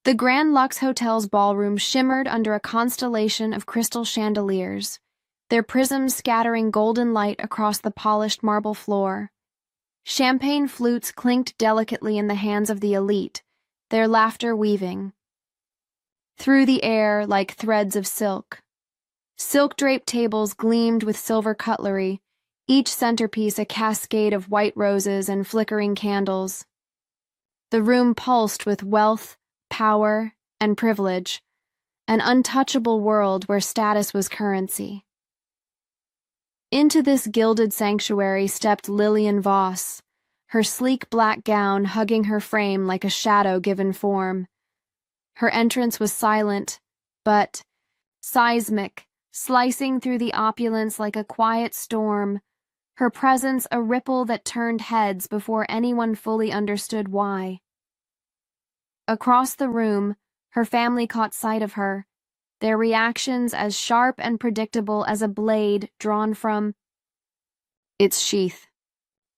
The Grand Lux Hotel's ballroom shimmered under a constellation of crystal chandeliers, their prisms scattering golden light across the polished marble floor. Champagne flutes clinked delicately in the hands of the elite, their laughter weaving through the air like threads of silk. Silk-draped tables gleamed with silver cutlery, each centerpiece a cascade of white roses and flickering candles. The room pulsed with wealth, power, and privilege, an untouchable world where status was currency. Into this gilded sanctuary stepped Lillian Voss, her sleek black gown hugging her frame like a shadow given form. Her entrance was silent, but seismic, slicing through the opulence like a quiet storm, her presence a ripple that turned heads before anyone fully understood why. Across the room, her family caught sight of her, their reactions as sharp and predictable as a blade drawn from its sheath.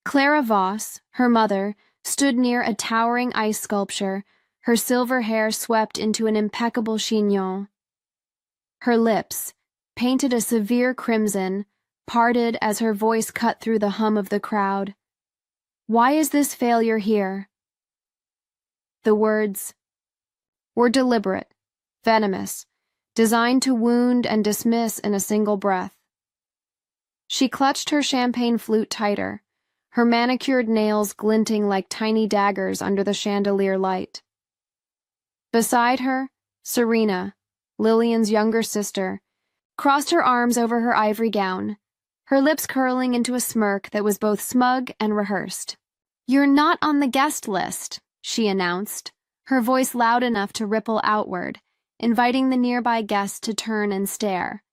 Clara Voss, her mother, stood near a towering ice sculpture, her silver hair swept into an impeccable chignon. Her lips, painted a severe crimson, parted as her voice cut through the hum of the crowd. "Why is this failure here?" The words were deliberate, venomous, designed to wound and dismiss in a single breath. She clutched her champagne flute tighter, her manicured nails glinting like tiny daggers under the chandelier light. Beside her, Serena, Lillian's younger sister, crossed her arms over her ivory gown, her lips curling into a smirk that was both smug and rehearsed. "You're not on the guest list," she announced, her voice loud enough to ripple outward, inviting the nearby guests to turn and stare.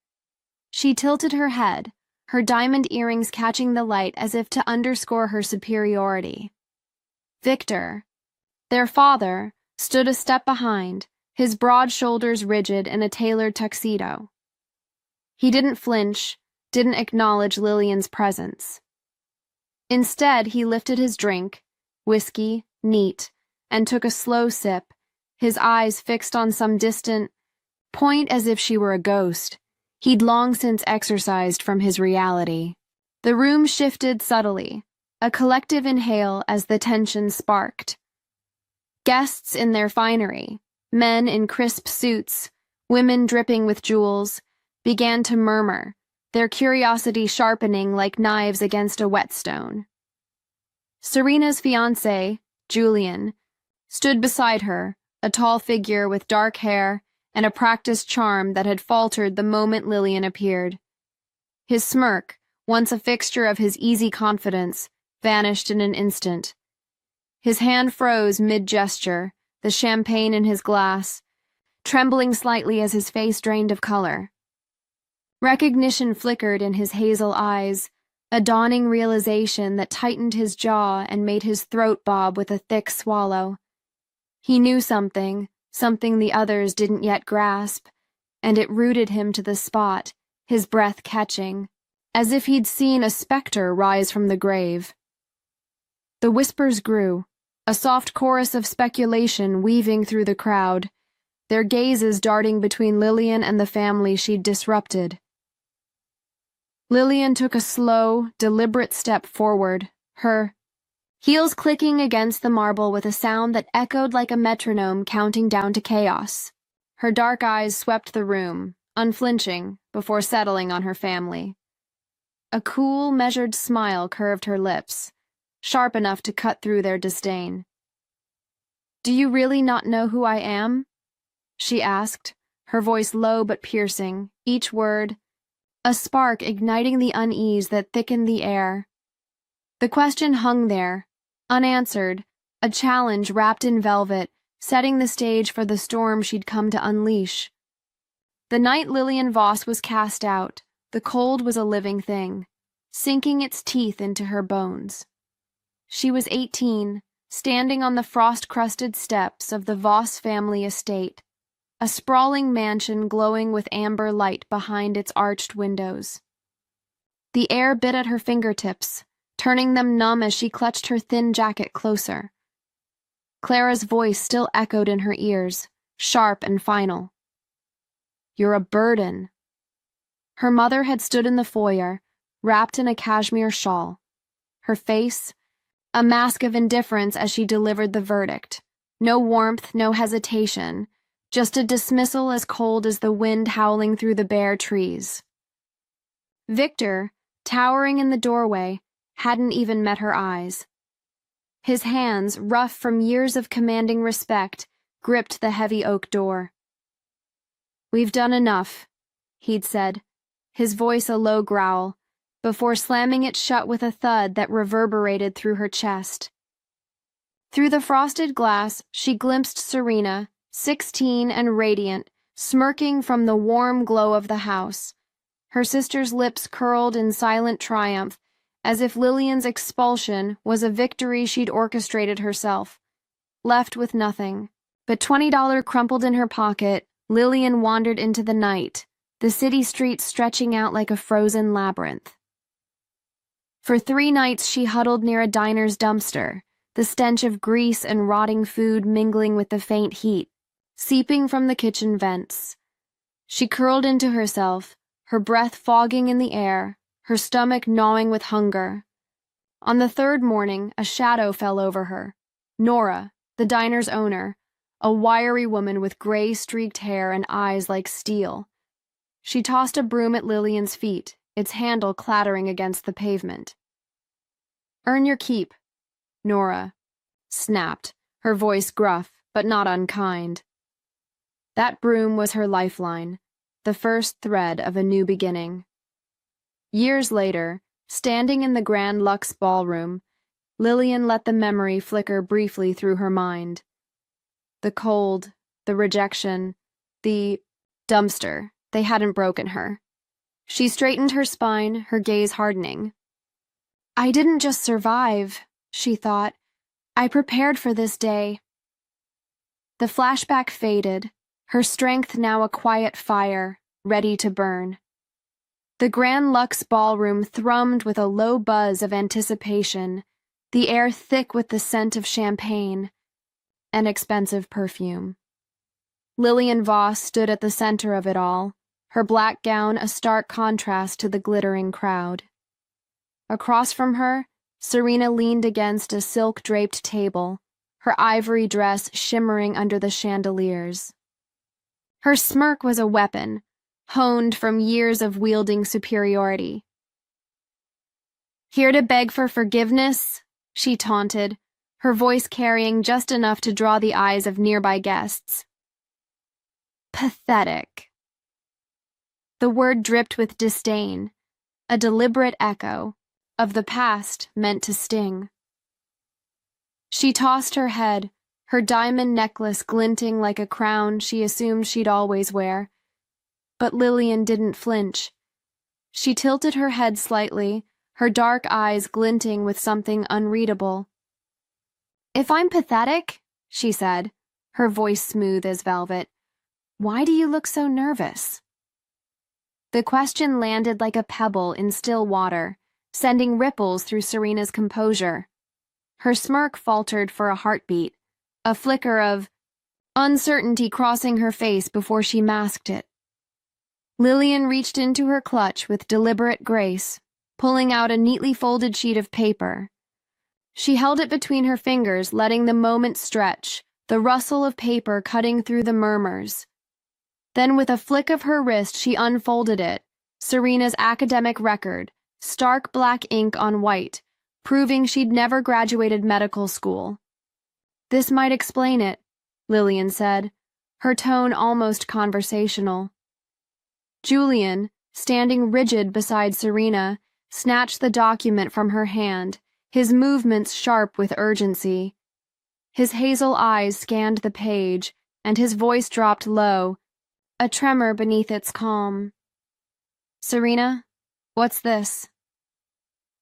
She tilted her head, her diamond earrings catching the light as if to underscore her superiority. Victor, their father, stood a step behind, his broad shoulders rigid in a tailored tuxedo. He didn't flinch, didn't acknowledge Lillian's presence. Instead, he lifted his drink, whiskey, neat, and took a slow sip, his eyes fixed on some distant point as if she were a ghost he'd long since exorcised from his reality. The room shifted subtly, a collective inhale as the tension sparked. Guests in their finery, men in crisp suits, women dripping with jewels, began to murmur, their curiosity sharpening like knives against a whetstone. Serena's fiancé, Julian, stood beside her, a tall figure with dark hair and a practiced charm that had faltered the moment Lillian appeared. His smirk, once a fixture of his easy confidence, vanished in an instant. His hand froze mid-gesture, the champagne in his glass, trembling slightly as his face drained of color. Recognition flickered in his hazel eyes, a dawning realization that tightened his jaw and made his throat bob with a thick swallow. He knew something the others didn't yet grasp, and it rooted him to the spot, his breath catching, as if he'd seen a specter rise from the grave. The whispers grew, a soft chorus of speculation weaving through the crowd, their gazes darting between Lillian and the family she'd disrupted. Lillian took a slow, deliberate step forward, her heels clicking against the marble with a sound that echoed like a metronome counting down to chaos. Her dark eyes swept the room, unflinching, before settling on her family. A cool, measured smile curved her lips, sharp enough to cut through their disdain. "Do you really not know who I am?" she asked, her voice low but piercing, each word a spark igniting the unease that thickened the air. The question hung there, unanswered, a challenge wrapped in velvet, setting the stage for the storm she'd come to unleash. The night Lillian Voss was cast out, the cold was a living thing, sinking its teeth into her bones. She was 18, standing on the frost-crusted steps of the Voss family estate, a sprawling mansion glowing with amber light behind its arched windows. The air bit at her fingertips, turning them numb as she clutched her thin jacket closer. Clara's voice still echoed in her ears, sharp and final. "You're a burden." Her mother had stood in the foyer, wrapped in a cashmere shawl. Her face, a mask of indifference as she delivered the verdict. No warmth, no hesitation, just a dismissal as cold as the wind howling through the bare trees. Victor, towering in the doorway, hadn't even met her eyes. His hands, rough from years of commanding respect, gripped the heavy oak door. "We've done enough," he'd said, his voice a low growl, before slamming it shut with a thud that reverberated through her chest. Through the frosted glass, she glimpsed Serena, 16 and radiant, smirking from the warm glow of the house. Her sister's lips curled in silent triumph, as if Lillian's expulsion was a victory she'd orchestrated herself. Left with nothing but $20 crumpled in her pocket, Lillian wandered into the night, the city streets stretching out like a frozen labyrinth. For 3 nights she huddled near a diner's dumpster, the stench of grease and rotting food mingling with the faint heat, seeping from the kitchen vents. She curled into herself, her breath fogging in the air, her stomach gnawing with hunger. On the 3rd morning, a shadow fell over her. Nora, the diner's owner, a wiry woman with gray-streaked hair and eyes like steel. She tossed a broom at Lillian's feet, its handle clattering against the pavement. "Earn your keep," Nora snapped, her voice gruff, but not unkind. That broom was her lifeline, the first thread of a new beginning. Years later, standing in the Grand Lux ballroom, Lillian let the memory flicker briefly through her mind. The cold, the rejection, the dumpster, they hadn't broken her. She straightened her spine, her gaze hardening. "I didn't just survive," she thought. "I prepared for this day." The flashback faded, her strength now a quiet fire, ready to burn. The Grand Lux ballroom thrummed with a low buzz of anticipation, the air thick with the scent of champagne and expensive perfume. Lillian Voss stood at the center of it all, her black gown a stark contrast to the glittering crowd. Across from her, Serena leaned against a silk-draped table, her ivory dress shimmering under the chandeliers. Her smirk was a weapon, honed from years of wielding superiority. "Here to beg for forgiveness?" she taunted, her voice carrying just enough to draw the eyes of nearby guests. "Pathetic." The word dripped with disdain, a deliberate echo of the past meant to sting. She tossed her head, her diamond necklace glinting like a crown she assumed she'd always wear. But Lillian didn't flinch. She tilted her head slightly, her dark eyes glinting with something unreadable. "If I'm pathetic," she said, her voice smooth as velvet, "why do you look so nervous?" The question landed like a pebble in still water, sending ripples through Serena's composure. Her smirk faltered for a heartbeat, a flicker of uncertainty crossing her face before she masked it. Lillian reached into her clutch with deliberate grace, pulling out a neatly folded sheet of paper. She held it between her fingers, letting the moment stretch, the rustle of paper cutting through the murmurs. Then with a flick of her wrist she unfolded it, Serena's academic record, stark black ink on white, proving she'd never graduated medical school. "This might explain it," Lillian said, her tone almost conversational. Julian, standing rigid beside Serena, snatched the document from her hand, his movements sharp with urgency. His hazel eyes scanned the page, and his voice dropped low, a tremor beneath its calm. "Serena, what's this?"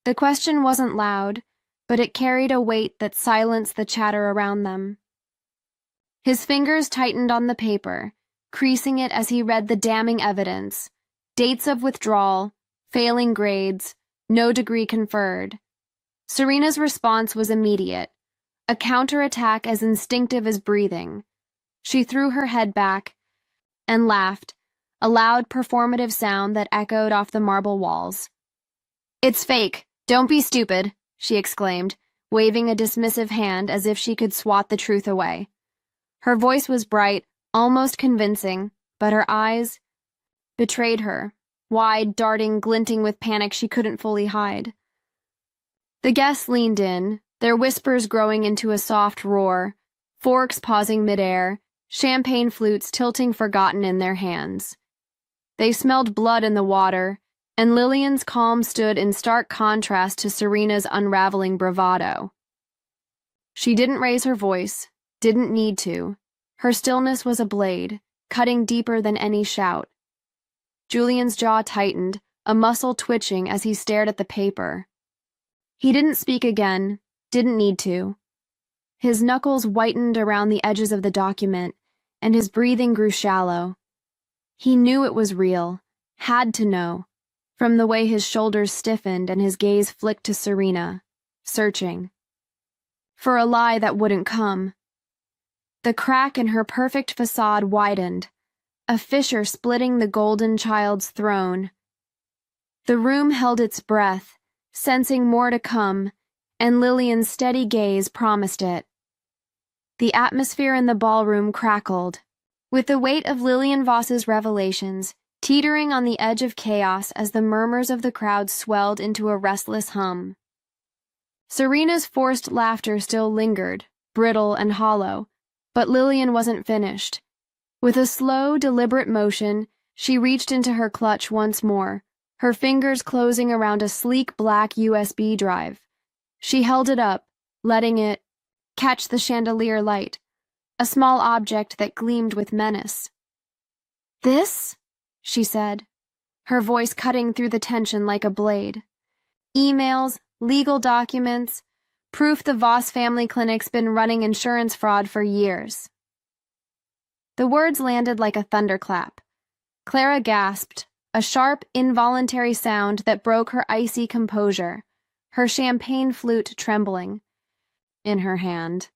The question wasn't loud, but it carried a weight that silenced the chatter around them. His fingers tightened on the paper, creasing it as he read the damning evidence, dates of withdrawal, failing grades, no degree conferred. Serena's response was immediate, a counterattack as instinctive as breathing. She threw her head back and laughed, a loud performative sound that echoed off the marble walls. "It's fake. Don't be stupid," she exclaimed, waving a dismissive hand as if she could swat the truth away. Her voice was bright, almost convincing, but her eyes betrayed her, wide, darting, glinting with panic she couldn't fully hide. The guests leaned in, their whispers growing into a soft roar, forks pausing midair, champagne flutes tilting forgotten in their hands. They smelled blood in the water, and Lillian's calm stood in stark contrast to Serena's unraveling bravado. She didn't raise her voice, didn't need to. Her stillness was a blade, cutting deeper than any shout. Julian's jaw tightened, a muscle twitching as he stared at the paper. He didn't speak again, didn't need to. His knuckles whitened around the edges of the document, and his breathing grew shallow. He knew it was real, had to know, from the way his shoulders stiffened and his gaze flicked to Serena, searching for a lie that wouldn't come. The crack in her perfect facade widened, a fissure splitting the golden child's throne. The room held its breath, sensing more to come, and Lillian's steady gaze promised it. The atmosphere in the ballroom crackled, with the weight of Lillian Voss's revelations teetering on the edge of chaos as the murmurs of the crowd swelled into a restless hum. Serena's forced laughter still lingered, brittle and hollow, but Lillian wasn't finished. With a slow, deliberate motion, she reached into her clutch once more, her fingers closing around a sleek black USB drive. She held it up, letting it catch the chandelier light, a small object that gleamed with menace. "This?" she said, her voice cutting through the tension like a blade. "Emails, legal documents, proof the Voss family clinic's been running insurance fraud for years." The words landed like a thunderclap. Clara gasped, a sharp, involuntary sound that broke her icy composure, her champagne flute trembling in her hand.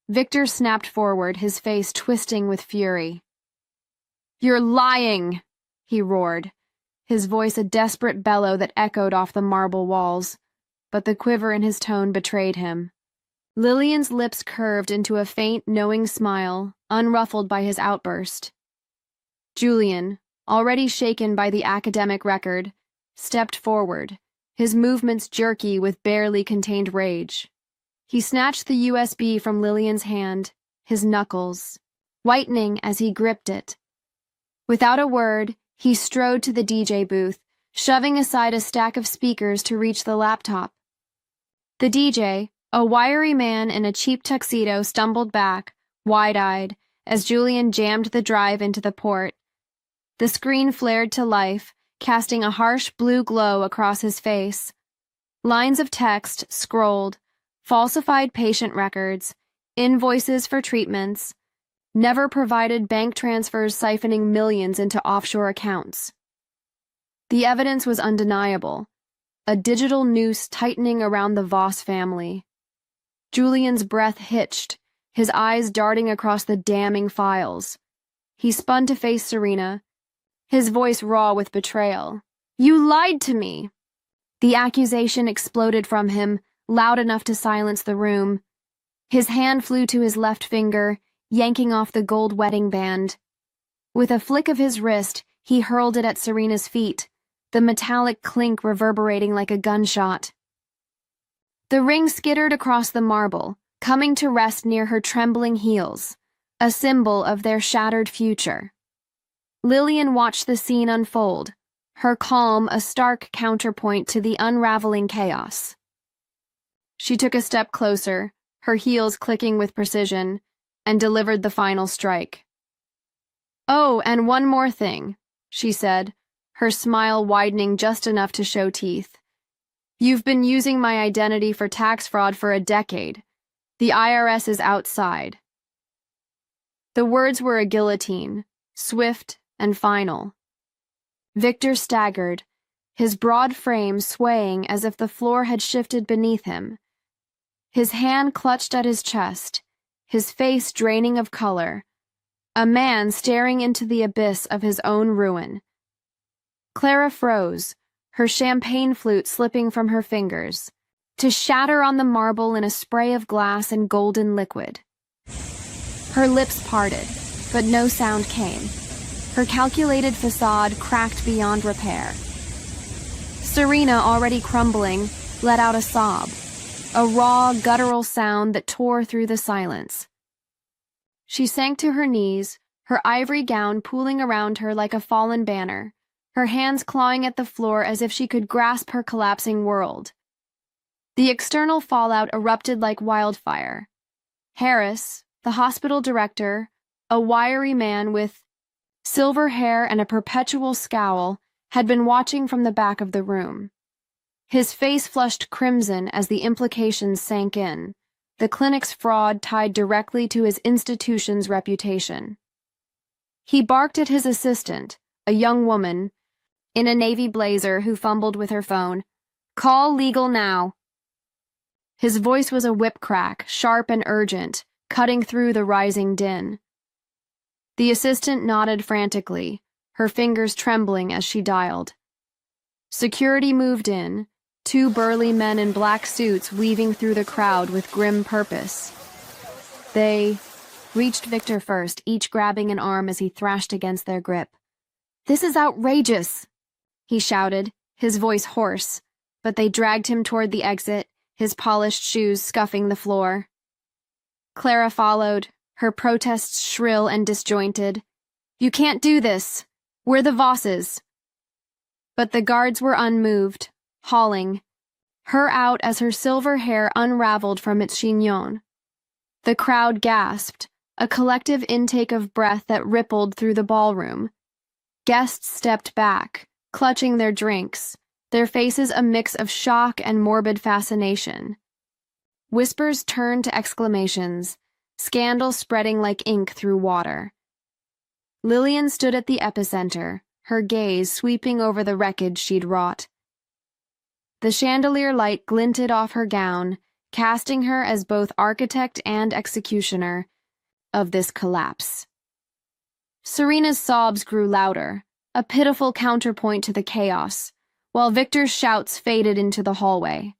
Victor snapped forward, his face twisting with fury. "You're lying!" he roared, his voice a desperate bellow that echoed off the marble walls, but the quiver in his tone betrayed him. Lillian's lips curved into a faint, knowing smile, unruffled by his outburst. Julian, already shaken by the academic record, stepped forward, his movements jerky with barely contained rage. He snatched the USB from Lillian's hand, his knuckles whitening as he gripped it. Without a word, he strode to the DJ booth, shoving aside a stack of speakers to reach the laptop. The DJ, a wiry man in a cheap tuxedo, stumbled back, wide-eyed, as Julian jammed the drive into the port. The screen flared to life, casting a harsh blue glow across his face. Lines of text scrolled, falsified patient records, invoices for treatments, never provided bank transfers siphoning millions into offshore accounts. The evidence was undeniable, a digital noose tightening around the Voss family. Julian's breath hitched, his eyes darting across the damning files. He spun to face Serena, his voice raw with betrayal. "You lied to me!" The accusation exploded from him, loud enough to silence the room. His hand flew to his left finger, yanking off the gold wedding band. With a flick of his wrist, he hurled it at Serena's feet, the metallic clink reverberating like a gunshot. The ring skittered across the marble, coming to rest near her trembling heels, a symbol of their shattered future. Lillian watched the scene unfold, her calm a stark counterpoint to the unraveling chaos. She took a step closer, her heels clicking with precision, and delivered the final strike. "Oh, and one more thing," she said, her smile widening just enough to show teeth. "You've been using my identity for tax fraud for a decade. The IRS is outside." The words were a guillotine, swift and final. Victor staggered, his broad frame swaying as if the floor had shifted beneath him. His hand clutched at his chest, his face draining of color, a man staring into the abyss of his own ruin. Clara froze, her champagne flute slipping from her fingers, to shatter on the marble in a spray of glass and golden liquid. Her lips parted, but no sound came. Her calculated facade cracked beyond repair. Serena, already crumbling, let out a sob, a raw, guttural sound that tore through the silence. She sank to her knees, her ivory gown pooling around her like a fallen banner, her hands clawing at the floor as if she could grasp her collapsing world. The external fallout erupted like wildfire. Harris, the hospital director, a wiry man with silver hair and a perpetual scowl, had been watching from the back of the room. His face flushed crimson as the implications sank in, the clinic's fraud tied directly to his institution's reputation. He barked at his assistant, a young woman, in a navy blazer who fumbled with her phone. "Call legal now." His voice was a whip crack, sharp and urgent, cutting through the rising din. The assistant nodded frantically, her fingers trembling as she dialed. Security moved in, two burly men in black suits weaving through the crowd with grim purpose. They reached Victor first, each grabbing an arm as he thrashed against their grip. "This is outrageous," he shouted, his voice hoarse, but they dragged him toward the exit, his polished shoes scuffing the floor. Clara followed, her protests shrill and disjointed. "You can't do this. We're the Vosses." But the guards were unmoved, hauling her out as her silver hair unraveled from its chignon. The crowd gasped, a collective intake of breath that rippled through the ballroom. Guests stepped back, clutching their drinks, their faces a mix of shock and morbid fascination. Whispers turned to exclamations, scandal spreading like ink through water. Lillian stood at the epicenter, her gaze sweeping over the wreckage she'd wrought. The chandelier light glinted off her gown, casting her as both architect and executioner of this collapse. Serena's sobs grew louder, a pitiful counterpoint to the chaos, while Victor's shouts faded into the hallway.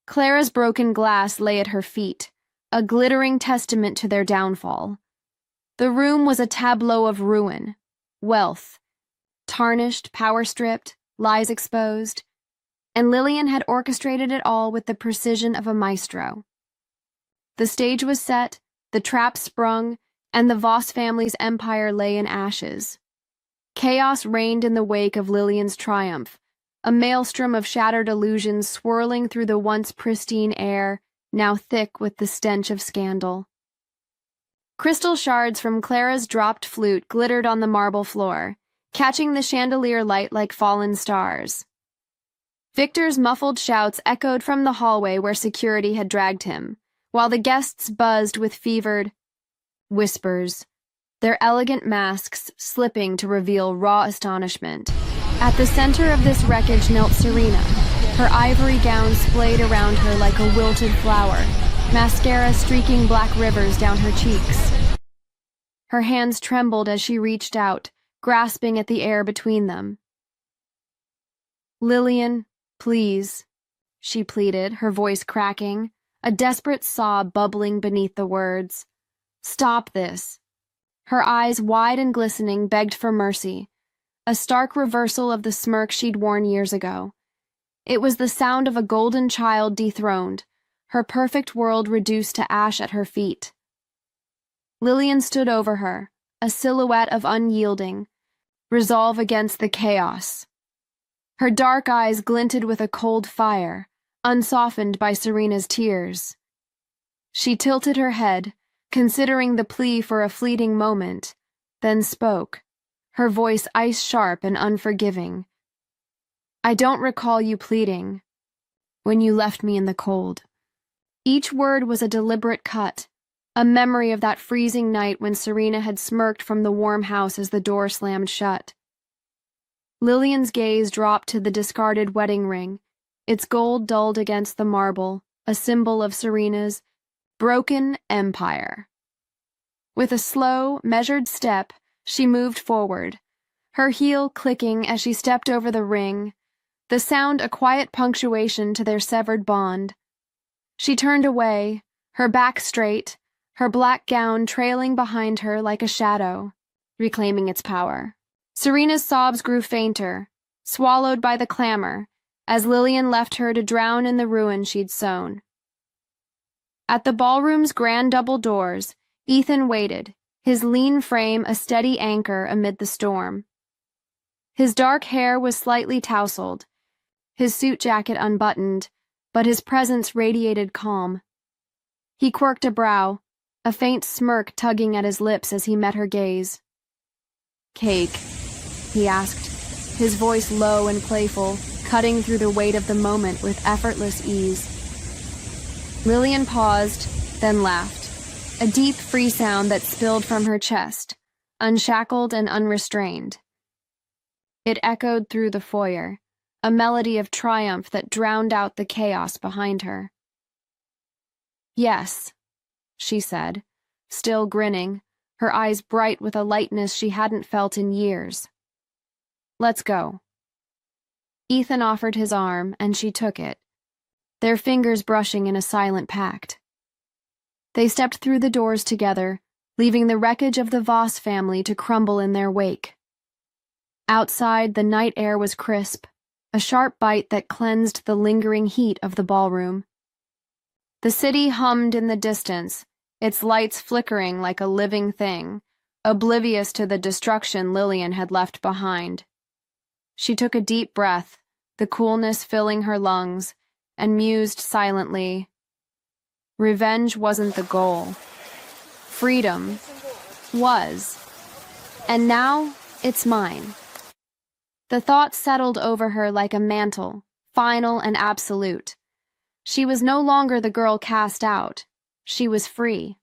Clara's broken glass lay at her feet, a glittering testament to their downfall. The room was a tableau of ruin, wealth, tarnished, power-stripped, lies exposed, and Lillian had orchestrated it all with the precision of a maestro. The stage was set, the trap sprung, and the Voss family's empire lay in ashes. Chaos reigned in the wake of Lillian's triumph, a maelstrom of shattered illusions swirling through the once pristine air, now thick with the stench of scandal. Crystal shards from Clara's dropped flute glittered on the marble floor, catching the chandelier light like fallen stars. Victor's muffled shouts echoed from the hallway where security had dragged him, while the guests buzzed with fevered whispers, their elegant masks slipping to reveal raw astonishment. At the center of this wreckage knelt Serena, her ivory gown splayed around her like a wilted flower, mascara streaking black rivers down her cheeks. Her hands trembled as she reached out, grasping at the air between them. "Lillian, please," she pleaded, her voice cracking, a desperate sob bubbling beneath the words. "Stop this." Her eyes, wide and glistening, begged for mercy, a stark reversal of the smirk she'd worn years ago. It was the sound of a golden child dethroned, her perfect world reduced to ash at her feet. Lillian stood over her, a silhouette of unyielding resolve against the chaos. Her dark eyes glinted with a cold fire, unsoftened by Serena's tears. She tilted her head, considering the plea for a fleeting moment, then spoke, her voice ice-sharp and unforgiving. "I don't recall you pleading when you left me in the cold." Each word was a deliberate cut, a memory of that freezing night when Serena had smirked from the warm house as the door slammed shut. Lillian's gaze dropped to the discarded wedding ring, its gold dulled against the marble, a symbol of Serena's broken empire. With a slow, measured step, she moved forward, her heel clicking as she stepped over the ring, the sound a quiet punctuation to their severed bond. She turned away, her back straight, her black gown trailing behind her like a shadow, reclaiming its power. Serena's sobs grew fainter, swallowed by the clamor, as Lillian left her to drown in the ruin she'd sown. At the ballroom's grand double doors, Ethan waited, his lean frame a steady anchor amid the storm. His dark hair was slightly tousled, his suit jacket unbuttoned, but his presence radiated calm. He quirked a brow, a faint smirk tugging at his lips as he met her gaze. "Cake?" he asked, his voice low and playful, cutting through the weight of the moment with effortless ease. Lillian paused, then laughed, a deep, free sound that spilled from her chest, unshackled and unrestrained. It echoed through the foyer, a melody of triumph that drowned out the chaos behind her. "Yes," she said, still grinning, her eyes bright with a lightness she hadn't felt in years. "Let's go." Ethan offered his arm, and she took it, their fingers brushing in a silent pact. They stepped through the doors together, leaving the wreckage of the Voss family to crumble in their wake. Outside, the night air was crisp, a sharp bite that cleansed the lingering heat of the ballroom. The city hummed in the distance, its lights flickering like a living thing, oblivious to the destruction Lillian had left behind. She took a deep breath, the coolness filling her lungs, and mused silently. Revenge wasn't the goal. Freedom was. And now it's mine. The thought settled over her like a mantle, final and absolute. She was no longer the girl cast out. She was free.